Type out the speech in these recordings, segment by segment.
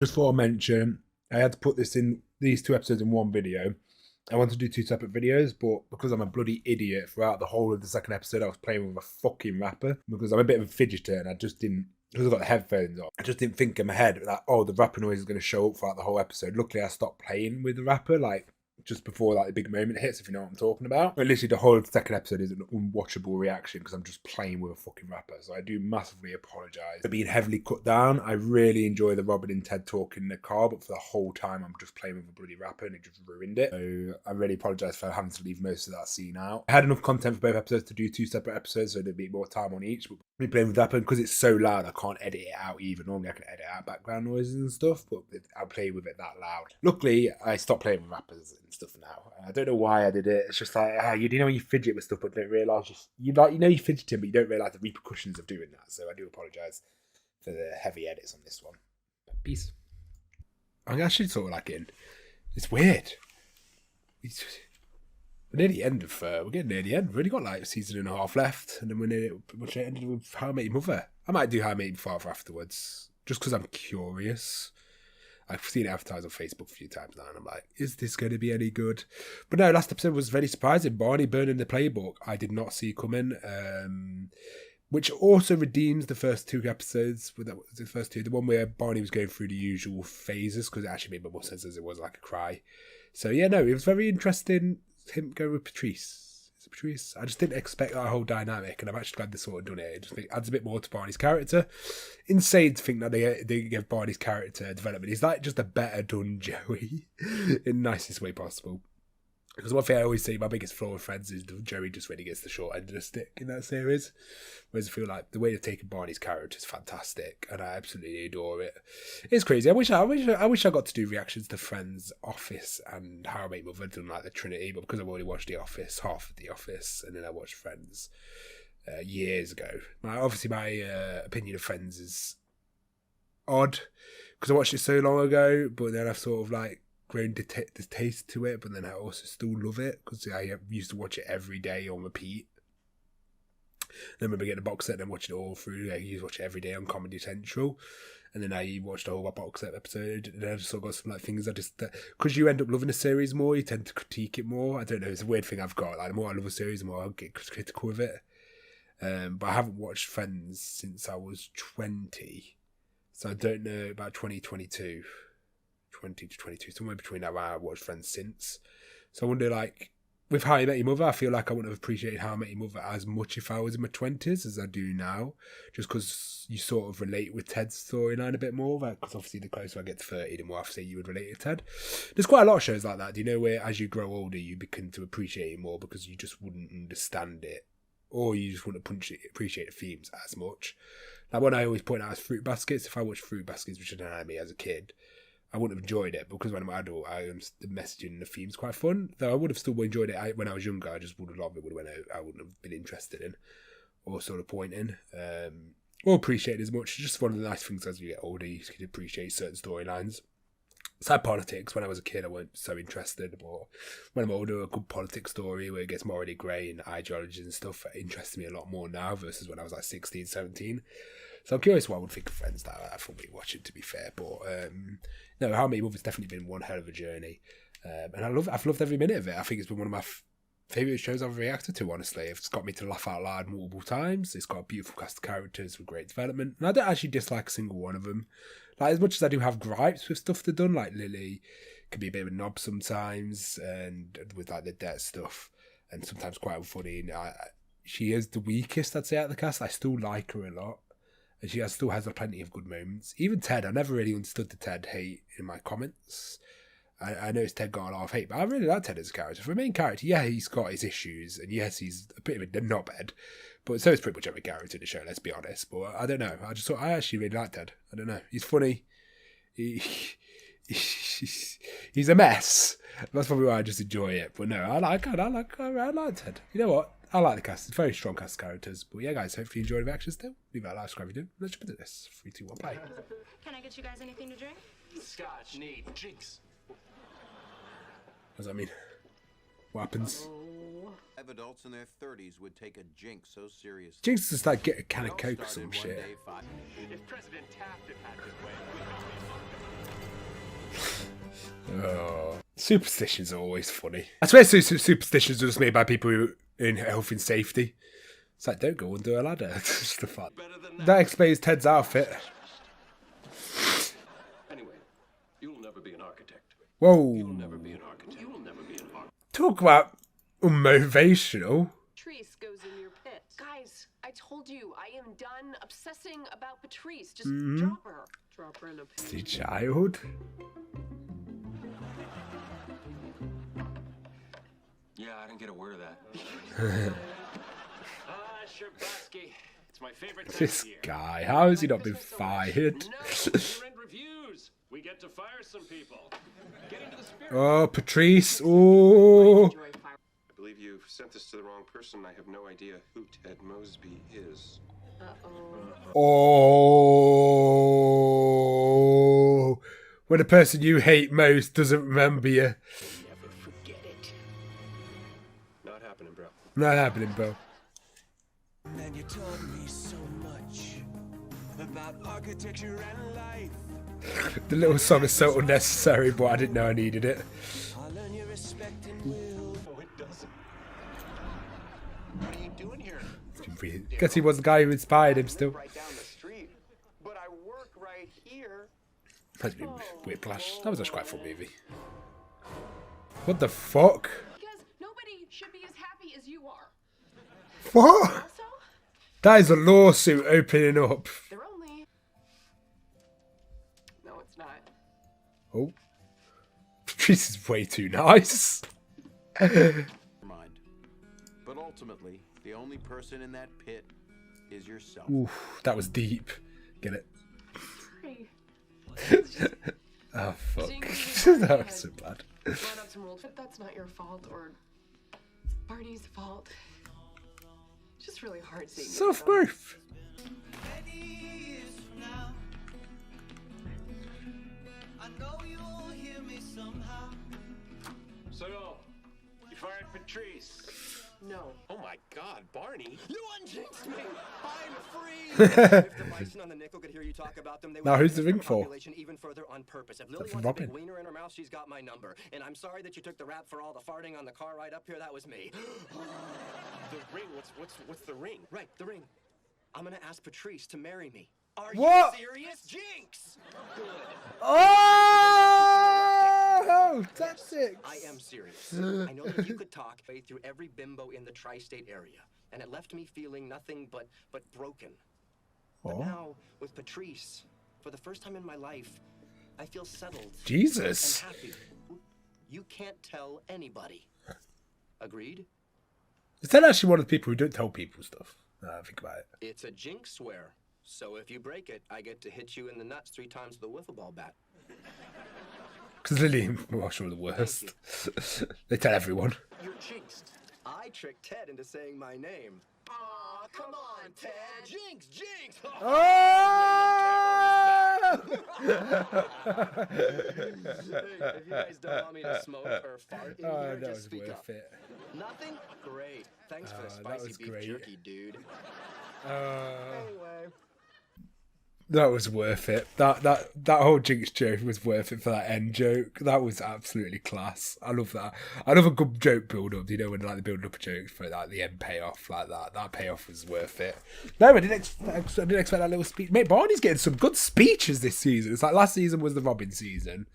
Just for a mention, I had to put these 2 episodes in one video. I wanted to do 2 separate videos, but because I'm a bloody idiot, throughout the whole of the second episode, I was playing with a fucking rapper because I'm a bit of a fidgeter and I just didn't, because I've got the headphones on, I just didn't think in my head that, oh, the rapper noise is going to show up throughout the whole episode. Luckily, I stopped playing with the rapper, like, just before like the big moment hits, if you know what I'm talking about. But literally the whole of the second episode is an unwatchable reaction because I'm just playing with a fucking rapper. So I do massively apologise for being heavily cut down. I really enjoy the Robin and Ted talk in the car, but for the whole time I'm just playing with a bloody rapper and it just ruined it. So I really apologise for having to leave most of that scene out. I had enough content for both episodes to do 2 separate episodes, so there'd be more time on each. But me playing with the rapper, because it's so loud, I can't edit it out either. Normally I can edit out background noises and stuff, but I'll play with it that loud. Luckily, I stopped playing with rappers and stuff now. I don't know why I did it. It's just like, you know when you fidget with stuff but don't realise, you know you're fidgeting but you don't realise the repercussions of doing that. So I do apologise for the heavy edits on this one. But peace. I actually sort of like it. It's weird. We're near the end of, we're getting near the end. We've only got like a season and a half left, and then we're ended with How I Met Your Mother. I might do How I Met Your Father afterwards, just because I'm curious. I've seen it advertised on Facebook a few times now, and I'm like, is this going to be any good? But no, last episode was very surprising. Barney burning the playbook, I did not see coming, which also redeems the first 2 episodes. The first 2, the one where Barney was going through the usual phases, because it actually made more sense as it was like a cry. So yeah, no, it was very interesting. Him go with Patrice. Is it Patrice? I just didn't expect that whole dynamic, and I'm actually glad they sort of done it. It just adds a bit more to Barney's character. Insane to think that they give Barney's character development. He's like just a better done Joey in the nicest way possible. Because one thing I always say, my biggest flaw with Friends is Joey just really gets the short end of the stick in that series. Whereas I feel like the way they've taken Barney's character is fantastic, and I absolutely adore it. It's crazy. I wish I got to do reactions to Friends, Office, and How I Met Your Mother, done like the Trinity. But because I've already watched The Office, half of The Office, and then I watched Friends years ago. Obviously, my opinion of Friends is odd because I watched it so long ago. But then I've sort of like grown the taste to it, but then I also still love it because I used to watch it every day on repeat. Then I remember getting a box set and then watching it all through. I used to watch it every day on Comedy Central, and then I watched the whole box set episode. And then I just sort of got some like things because you end up loving a series more, you tend to critique it more. I don't know, it's a weird thing I've got. Like the more I love a series, the more I'll get critical of it. But I haven't watched Friends since I was 20, so I don't know about 2022. 20 to 22, somewhere between that. I've watched Friends since. So I wonder, like, with How I Met Your Mother, I feel like I wouldn't have appreciated How I Met Your Mother as much if I was in my 20s as I do now, just because you sort of relate with Ted's storyline a bit more, because obviously the closer I get to 30, the more I say you would relate to Ted. There's quite a lot of shows like that, do you know, where as you grow older, you begin to appreciate it more because you just wouldn't understand it, or you just wouldn't appreciate the themes as much. Like one I always point out is Fruit Baskets. If I watched Fruit Baskets, which is an anime as a kid, I wouldn't have enjoyed it because when I'm an adult, the messaging and the theme's quite fun. Though I would have still enjoyed it when I was younger. I just would have loved it when I wouldn't have been interested in or sort of pointing or appreciate it as much. It's just one of the nice things as you get older, you can appreciate certain storylines. It's like politics. When I was a kid, I wasn't so interested, but when I'm older, a good politics story where it gets morally grey and ideologies and stuff interests me a lot more now versus when I was like 16, 17. So I'm curious what I would think of Friends that I thought we'd watch it, to be fair. But no, How I Met Your Mother's definitely been one hell of a journey. And I've loved every minute of it. I think it's been one of my favourite shows I've reacted to, honestly. It's got me to laugh out loud multiple times. It's got a beautiful cast of characters with great development. And I don't actually dislike a single one of them. Like, as much as I do have gripes with stuff they've done, like Lily can be a bit of a knob sometimes, and with like the debt stuff, and sometimes quite funny. And she is the weakest, I'd say, out of the cast. I still like her a lot. And she still has plenty of good moments. Even Ted, I never really understood the Ted hate in my comments. I noticed Ted got a lot of hate, but I really like Ted as a character. For a main character, yeah, he's got his issues, and yes, he's a bit of a knobhead, but so is pretty much every character in the show, let's be honest. But I don't know, I actually really like Ted. I don't know, he's funny. He's a mess. That's probably why I just enjoy it. But no, I like Ted. You know what? I like the cast. It's a very strong cast of characters. But yeah, guys, hopefully you enjoyed the reaction still. Leave that like, subscribe if you do. Let's jump into this. 3, 2, 1, play. Can I get you guys anything to drink? Scotch, neat, jinx. What does that mean? What happens? Adults in their 30s would take a jinx so seriously. Jinx is just like get a can of Coke or some shit. If President Taft had had his way, Superstitions are always funny. I swear superstitions are just made by people who in health and safety. It's like, don't go under a ladder. It's just the fun. That explains Ted's outfit. Anyway, you'll never be an architect. Whoa. You'll never be an architect. You will never be an architect. Talk about motivational. Patrice goes in your pit. Guys, I told you, I am done obsessing about Patrice. Just Mm-hmm. drop her. Drop her in a pit. The child. Yeah, I didn't get a word of that. Sherbatsky. It's my favorite time This of year. guy, how has he not been fired? No, year-end reviews. We get to fire some people. Get into the spirit. Oh, Patrice. Oh. Enjoy fire. I believe you've sent this to the wrong person. I have no idea who Ted Mosby is. Oh. When the person you hate most doesn't remember you. Never forget it. Not happening, bro. Not happening, bro. And you taught me so much about architecture and life. The little song is so unnecessary, but I didn't know I needed it. I'll learn your respect and will. No, it doesn't. What are you doing here? Guess he was the guy who inspired him still. Right down the street. But I work right here. Whiplash. That was actually quite a fun movie. What the fuck? Because nobody should be as happy as you are. What? Also, That is a lawsuit opening up. they're only... No, it's not. Oh. Patrice is way too nice. Mind. But ultimately, the only person in that pit is yourself. Oof, that was deep. Get it? Sorry. Oh, fuck. Seeing you That was so bad. Brought up some rules, but that's not your fault or Barney's fault. It's just really hard seeing you. Self-growth. So, you fired Patrice. No. Oh my God, Barney. You unjinxed me! I'm free! If the bison on the nickel could hear you talk about them, they would Now, who's the increase ring their for? population even further on purpose. If Lily for wants a big Robin. wiener in her mouth, she's got my number. And I'm sorry that you took the rap for all the farting on the car ride up here. That was me. The ring. What's the ring? Right, the ring. I'm gonna ask Patrice to marry me. Are What? you serious? Jinx! Oh, that's it. I am serious. I know that you could talk through every bimbo in the tri-state area, and it left me feeling nothing but broken. But Oh. now, with Patrice, for the first time in my life, I feel settled Jesus. and happy. You can't tell anybody. Agreed? Is that actually one of the people who don't tell people stuff? Now I think about it. It's a jinx swear. So if you break it, I get to hit you in the nuts 3 times with a wiffle ball bat. Because Lily and Marshall are the worst. They tell everyone. You're jinxed. I tricked Ted into saying my name. Aw, come on, Ted. Jinx, jinx. Hey, if you guys don't want me to smoke or fart in Oh, here, that just was speak up. worth it. Nothing? Great. Thanks for the that spicy was beef great. jerky, dude. Uh, Anyway. that was worth it. That whole Jinx joke was worth it for that end joke. That was absolutely class. I love that. I love a good joke build up. You know, when like they build up a joke for like the end payoff like that. That payoff was worth it. No, I didn't expect that little speech. Mate, Barney's getting some good speeches this season. It's like last season was the Robin season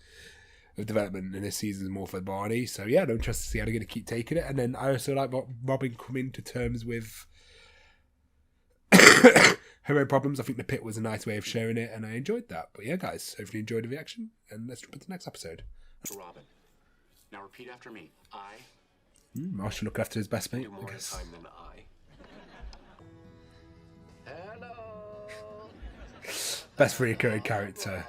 of development, and this season's more for Barney. So yeah, I'm interested to see how they're going to keep taking it. And then I also like Robin coming to terms with her own problems. I think the pit was a nice way of showing it, and I enjoyed that. But yeah, guys, hopefully you enjoyed the reaction, and let's jump into the next episode. Robin. Now repeat after me. I Marshall look after his best mate, do more I in guess. time than I. Hello. Best recurring character.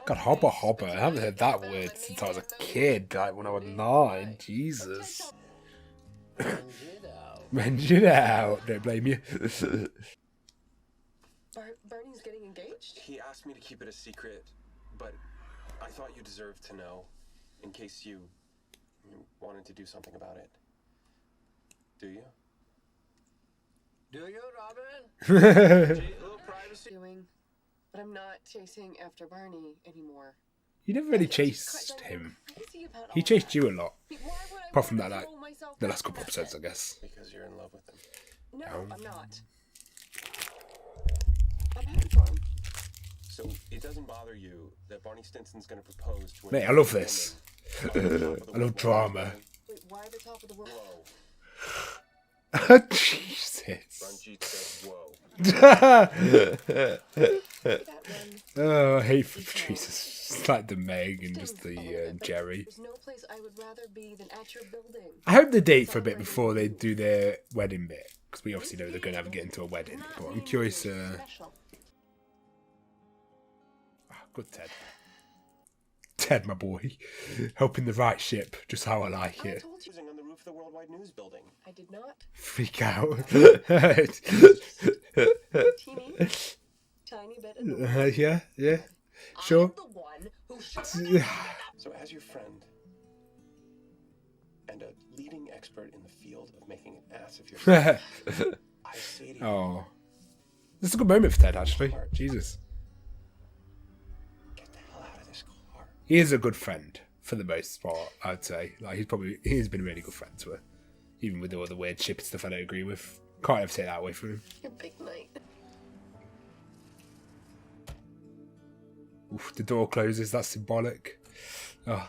God, hobber hobber. I haven't heard that word since I was a kid, like when I was 9. Jesus. Renge it out. Don't blame you. Barney's getting engaged? He asked me to keep it a secret, but I thought you deserved to know, in case you wanted to do something about it. Do you? Do you, Robin? Doing, but I'm not chasing after Barney anymore. You never really chased him. He chased you a lot. Apart from that, like, the last couple episodes, I guess. Because you're in love with him. No, I'm not. I'm happy for him. So it doesn't bother you that Barney Stinson's going to propose to Mate, I love this. I love drama. Wait, why the top of the world? Whoa. Jesus. Ranjit said, whoa. That one. Oh, I hate Jesus. It's like the Meg and just the Jerry. There's no place I would rather be than at your building. I hope they date for a bit before they do their wedding bit. Because we obviously know they're going to have to get into a wedding. But I'm curious. Special. Good Ted. Ted, my boy. Helping the right ship. Just how I like I it. told you. Using on the roof of the Worldwide News building. I did not. Freak out. Teeny, tiny bit annoying. Yeah. Sure. I'm the one who should So as your friend and a leading expert in the field of making an ass of yourself, I say to you, Oh. This is a good moment for Ted, actually. Jesus. get the hell out of this car. He is a good friend, for the most part, I'd say. Like, he's been a really good friend to her. Even with all the weird ship stuff I don't agree with. Can't ever take that away from him. Your big night. Oof, the door closes, that's symbolic. Oh.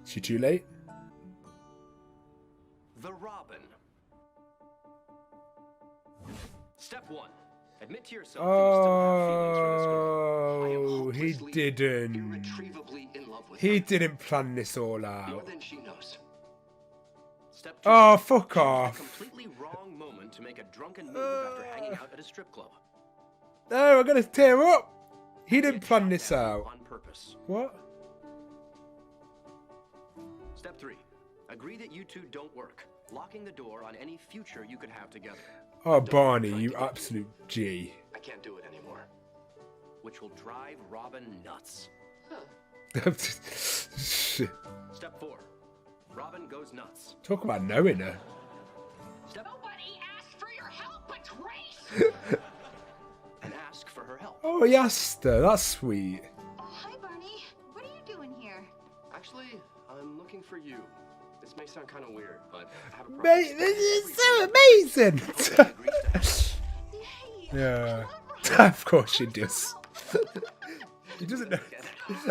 She too late? The Robin. Step 1. Admit to yourself that you still have feelings for this girl. I am Oh, he hopelessly, didn't. irretrievably in love with He her. didn't plan this all More out. than she knows. Step 2. Oh, fuck Choose off. the completely wrong moment to make a drunken move after hanging out at a strip club. No, I'm gonna tear up. He didn't plan this out. On purpose. What? Step 3. Agree that you two don't work, locking the door on any future you could have together. Oh, Barney, you absolute G. I can't do it anymore. Which will drive Robin nuts. Shit. Step 4. Robin goes nuts. Talk about knowing her. Step Nobody asked for your help, Patrice! and ask for her help. Oh, he asked her. That's sweet. Oh, hi, Barney. What are you doing here? Actually, I'm looking for you. This may sound kind of weird, but I have a Mate, this is so amazing. Yay! Yeah. Of course she does. He doesn't know.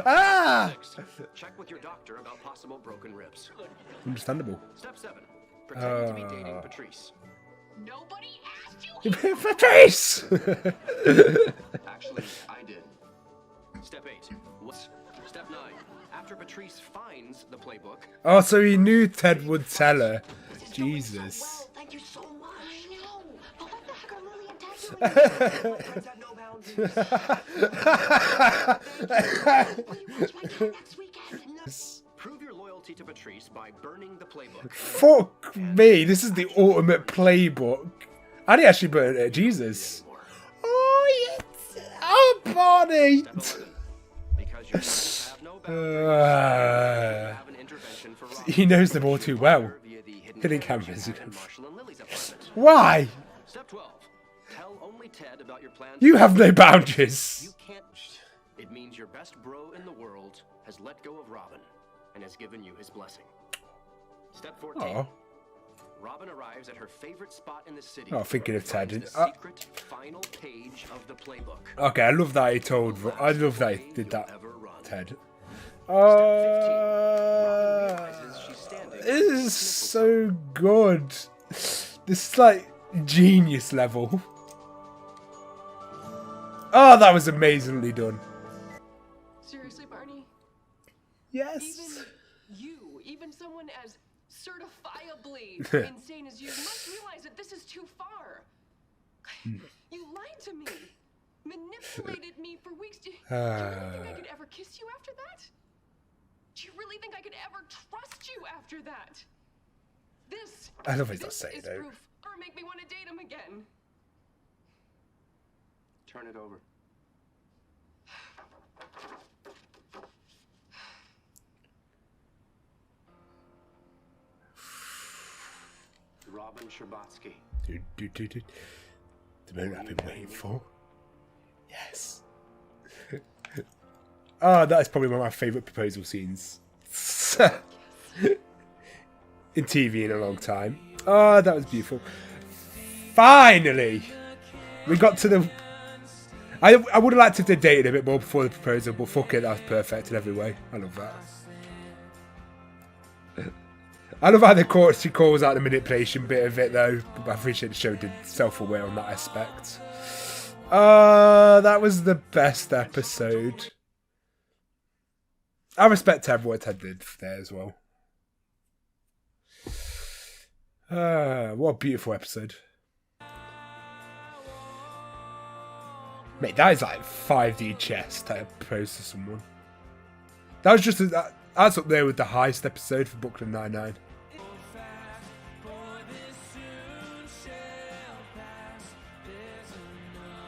Ah! 6. Check with your doctor about possible broken ribs. Understandable. Step 7. Pretend to be dating Patrice. Nobody asked you! Patrice! Actually, I did. Step 8. What's Step 9. After Patrice finds the playbook. Oh, so he knew Ted would tell her. Jesus. Well, thank you so much. I know. But what the heck are Lily and Ted doing? Will you watch my cat next weekend? Prove your loyalty to Patrice by burning the playbook. Fuck me, this is the ultimate playbook. And he actually burned it. Jesus. Oh, yes. Oh, Barney. Step 11. Because your friends have no boundaries, have an intervention for Robin. He knows them all too well. Via the Hidden cameras. and Marshall and Lily's apartment. Why? Step 12. Tell only Ted about your plans. You have no You boundaries. can't. It means your best bro in the world has let go of Robin and has given you his blessing. Step 14. Aw. Robin arrives at her favorite spot in the city. Oh, thinking of where she Ted. finds the secret final page of the playbook. Okay, I love that he told. I love that he did that. Ever run. Ted. Robin realizes she's standing. This is so good. This is like genius level. Oh, that was amazingly done. Seriously, Barney? Yes. Even someone as certifiably insane as you must realize that this is too far. You lied to me. Manipulated me for weeks. Do you really think I could ever kiss you after that? Do you really think I could ever trust you after that? This I love he's not this saying is though. proof or make me want to date him again. Turn it over. Robin Scherbatsky. The moment I've been waiting for. Oh, that is probably one of my favourite proposal scenes in TV in a long time. Oh, that was beautiful. Finally, we got to the... I would have liked to have dated a bit more before the proposal, but fuck it, that was perfect in every way. I love that. I love how she calls out the manipulation bit of it, though. But I appreciate the show did self-aware on that aspect. That was the best episode. I respect what Ted did there as well. What a beautiful episode. Mate, that is like 5D chess that proposed to someone. That was just that's up there with the highest episode for Brooklyn Nine-Nine.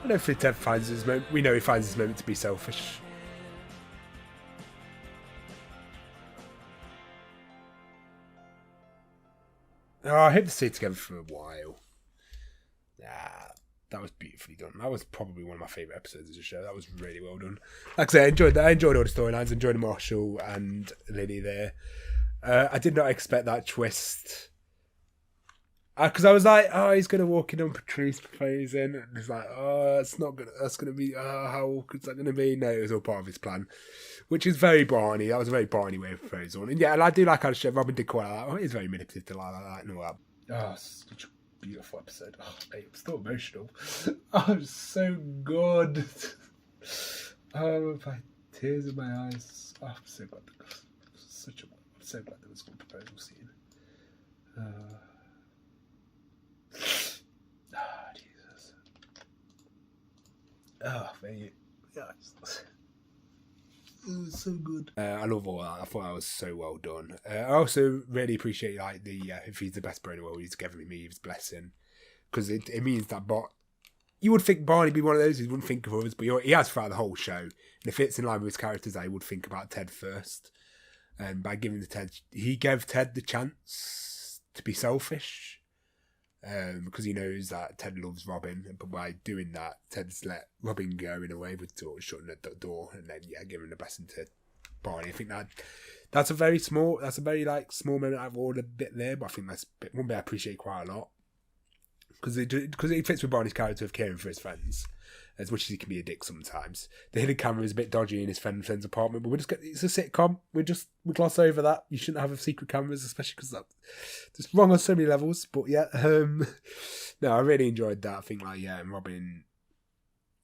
And hopefully Ted finds his moment. We know he finds his moment to be selfish. Oh, I hope to stay together for a while. That was beautifully done. That was probably one of my favourite episodes of the show. That was really well done. Like I said, I enjoyed that. I enjoyed all the storylines. I enjoyed Marshall and Lily there. I did not expect that twist. Because I was like, oh, he's going to walk in on Patrice proposing. And he's like, oh, it's not going to, that's going to be, how awkward is that going to be? No, it was all part of his plan. Which is very Barney. That was a very Barney way of proposal. And yeah, and I do like how the show, Robin did quite like that. Oh, he's very manipulative like that and all that. Oh, such a beautiful episode. Oh, mate, I'm still emotional. Oh, it's so good. Oh, my tears in my eyes. Oh, I'm so glad. I'm so glad there was one proposal scene. Jesus. Oh, mate. Yes. It was so good. I love all that. I thought that was so well done. I also really appreciate like the if he's the best bro in the world, he's giving me his blessing, because it means that you would think Barney would be one of those who wouldn't think of others, but he has throughout the whole show, and if it's in line with his characters, I would think about Ted first, and by giving he gave Ted the chance to be selfish. Because he knows that Ted loves Robin, but by doing that, Ted's let Robin go in a way with shutting the door, and then giving the blessing to Barney. I think that's a very small moment out of all the bit there, but I think that's one bit I appreciate quite a lot, because it fits with Barney's character of caring for his friends, as much as he can be a dick sometimes. The hidden camera is a bit dodgy in his friend's apartment, but it's a sitcom. We gloss over that. You shouldn't have secret cameras, especially because that's just wrong on so many levels. But yeah, no, I really enjoyed that. I think and Robin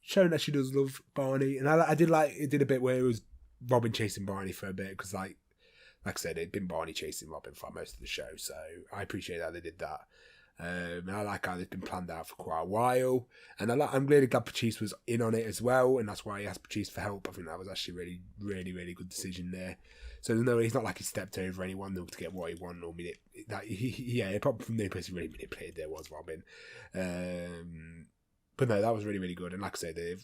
showing that she does love Barney, and I did like it. Did a bit where it was Robin chasing Barney for a bit, because like I said, it'd been Barney chasing Robin for most of the show, so I appreciate that they did that. And I like how they've been planned out for quite a while, and I'm really glad Patrice was in on it as well, and that's why he asked Patrice for help. I think that was actually really, really, really good decision there. So no, he's not like he stepped over anyone to get what he wanted, or probably from the person really manipulated there was Robin. But no, that was really, really good. And like I say,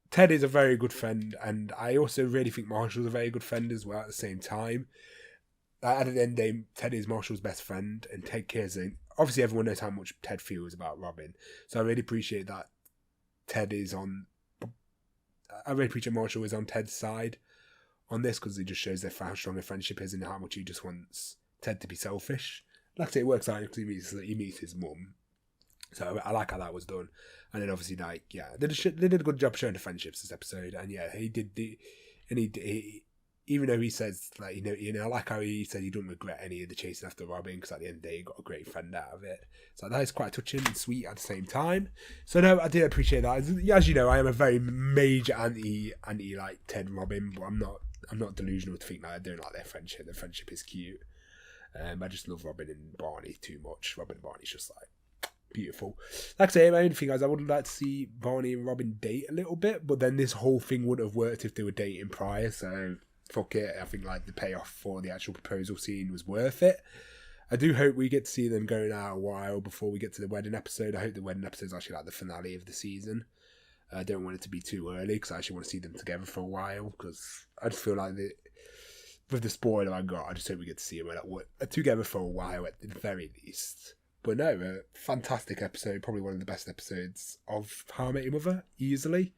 Ted is a very good friend, and I also really think Marshall's a very good friend as well at the same time. At the end of the day, Ted is Marshall's best friend, and Ted cares. Obviously, everyone knows how much Ted feels about Robin, so I really appreciate that I really appreciate Marshall is on Ted's side on this, because it just shows how strong their friendship is and how much he just wants Ted to be selfish. Like I say, it works out because he meets his mum, so I like how that was done. And then obviously, they did a good job showing the friendships this episode, and he did even though he says, I like how he said he don't regret any of the chasing after Robin, because at the end of the day, he got a great friend out of it. So that is quite touching and sweet at the same time. So no, I did appreciate that. As you know, I am a very major anti like Ted and Robin, but I'm not delusional to think that I don't like their friendship. Their friendship is cute. I just love Robin and Barney too much. Robin and Barney's just beautiful. Like I say, my only thing is I would like to see Barney and Robin date a little bit, but then this whole thing wouldn't have worked if they were dating prior, so fuck it. I think the payoff for the actual proposal scene was worth it. I do hope we get to see them going out a while before we get to the wedding episode. I hope the wedding episode is actually the finale of the season. I don't want it to be too early, because I actually want to see them together for a while, because I just feel like with the spoiler I got, I just hope we get to see them together for a while at the very least. But no, a fantastic episode, probably one of the best episodes of How I Met Your Mother, easily.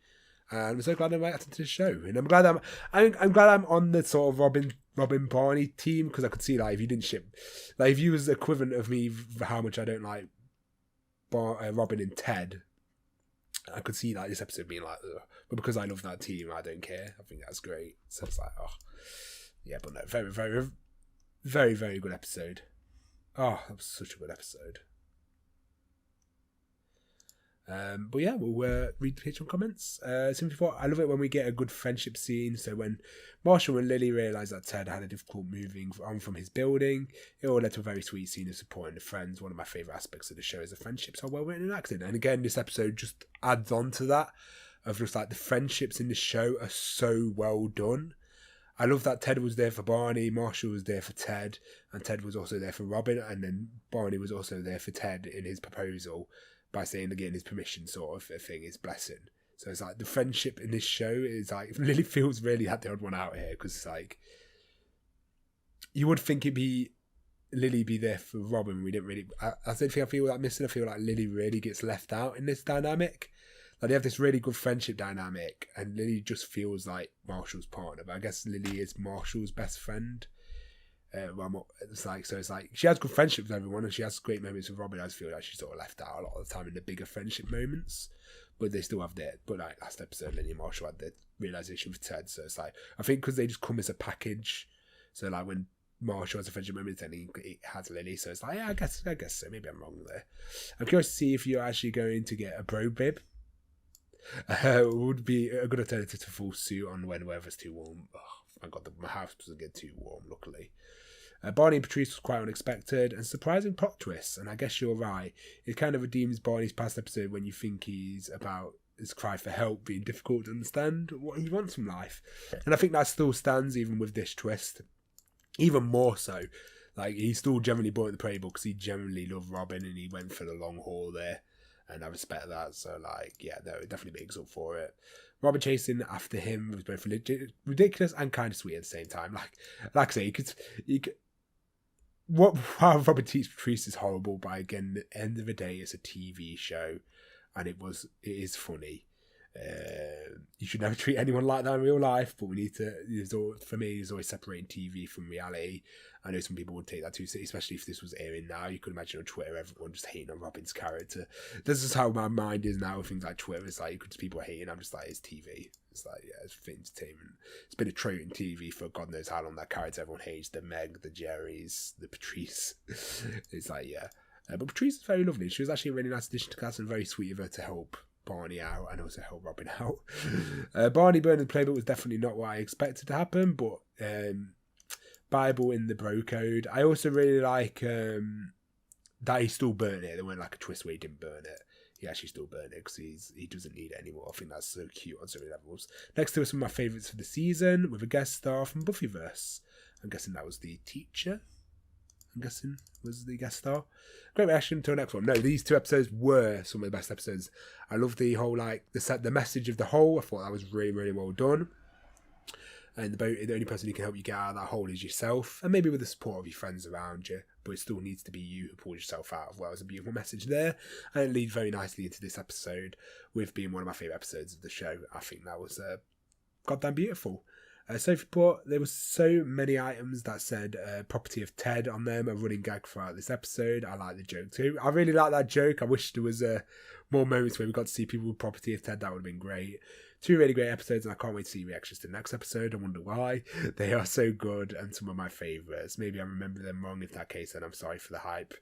And I'm so glad I'm reacting to the show. And I'm glad I'm on the sort of Robin Barney team, because I could see, like, if you didn't ship, like, if you was the equivalent of me for how much I don't like Robin and Ted, I could see, like, this episode being like, ugh. But because I love that team, I don't care. I think that's great. So it's like, oh, yeah, but no, very, very, very, very good episode. Oh, that was such a good episode. But yeah, we'll read the Patreon comments. Simply put, I love it when we get a good friendship scene. So when Marshall and Lily realise that Ted had a difficult moving on from his building, it all led to a very sweet scene of supporting the friends. One of my favourite aspects of the show is the friendships are well written and acted. And again, this episode just adds on to that, of just like the friendships in the show are so well done. I love that Ted was there for Barney, Marshall was there for Ted, and Ted was also there for Robin, and then Barney was also there for Ted in his proposal, by saying again his permission sort of a thing, his blessing. So it's like the friendship in this show is like, Lily feels really had the odd one out here, because it's like, you would think it'd be Lily be there for Robin. We didn't really, I don't think I feel that missing. I feel like Lily really gets left out in this dynamic. Like, they have this really good friendship dynamic, and Lily just feels like Marshall's partner, but I guess Lily is Marshall's best friend. It's like she has good friendship with everyone, and she has great moments with Robin. I just feel like she's sort of left out a lot of the time in the bigger friendship moments, but they still have their. But like last episode, Lily and Marshall had the realization with Ted, so it's like, I think because they just come as a package. So like when Marshall has a friendship moment, then he has Lily. So it's like, yeah, I guess so. Maybe I'm wrong there. I'm curious to see if you're actually going to get a bro bib. It would be a good alternative to full suit on when weather's too warm. Oh, thank God my house doesn't get too warm, luckily. Barney and Patrice was quite unexpected and surprising plot twists, and I guess you're right. It kind of redeems Barney's past episode when you think he's about his cry for help being difficult to understand what he wants from life. And I think that still stands even with this twist. Even more so. Like, he still generally bought the playbook because he generally loved Robin and he went for the long haul there. And I respect that. So, like, yeah, no, it definitely makes up for it. Robin chasing after him was both ridiculous and kind of sweet at the same time. Like I say, you could how Robin teaches Patrice is horrible, but again, at the end of the day, it's a TV show, and it is funny. You should never treat anyone like that in real life, but we need to. For me, it's always separating TV from reality. I know some people would take that too, especially if this was airing now. You could imagine on Twitter, everyone just hating on Robin's character. This is how my mind is now with things like Twitter. It's like, you could just people hating. I'm just like, it's TV. It's like, yeah, it's entertainment. It's been a trope in TV for God knows how long. That character everyone hates, the Meg, the Jerrys, the Patrice. It's like, yeah. But Patrice is very lovely. She was actually a really nice addition to cast and very sweet of her to help Barney out and also help Robin out. Barney burning the playbook was definitely not what I expected to happen, but Bible in the bro code. I also really like that he still burnt it. There weren't like a twist where he didn't burn it. He actually still burned it because he doesn't need it anymore. I think that's so cute on so many levels. Next to some of my favourites for the season with a guest star from Buffyverse. I'm guessing that was the teacher. I'm guessing was the guest star. Great reaction to the next one. No, these two episodes were some of the best episodes. I love the whole the message of the hole. I thought that was really, really well done. And the only person who can help you get out of that hole is yourself, and maybe with the support of your friends around you, but it still needs to be you who pulls yourself out of. Well, there's a beautiful message there, and it leads very nicely into this episode with being one of my favourite episodes of the show. I think that was goddamn beautiful. Sophie put, there was so many items that said property of Ted on them, a running gag throughout this episode. I like the joke too. I really like that joke. I wish there was more moments where we got to see people with property of Ted. That would have been great. Two really great episodes, and I can't wait to see reactions to the next episode. I wonder why. They are so good and some of my favourites. Maybe I remember them wrong. In that case, then I'm sorry for the hype.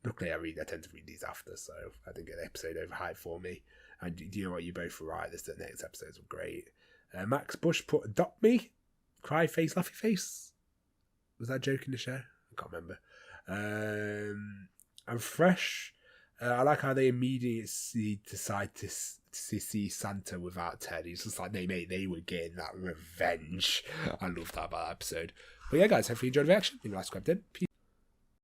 Luckily, I tend to read these after, so I didn't get the episode overhyped for me. And do you know what? You both were right. The next episodes were great. Max Bush put adopt me, cry face, laughy face. Was that a joke in the show? I can't remember. And Fresh. I like how they immediately decide to see Santa without Ted. He's just like, they were getting that revenge. I love that about that episode. But yeah, guys, hopefully you enjoyed the reaction. Leave a like, subscribe, peace.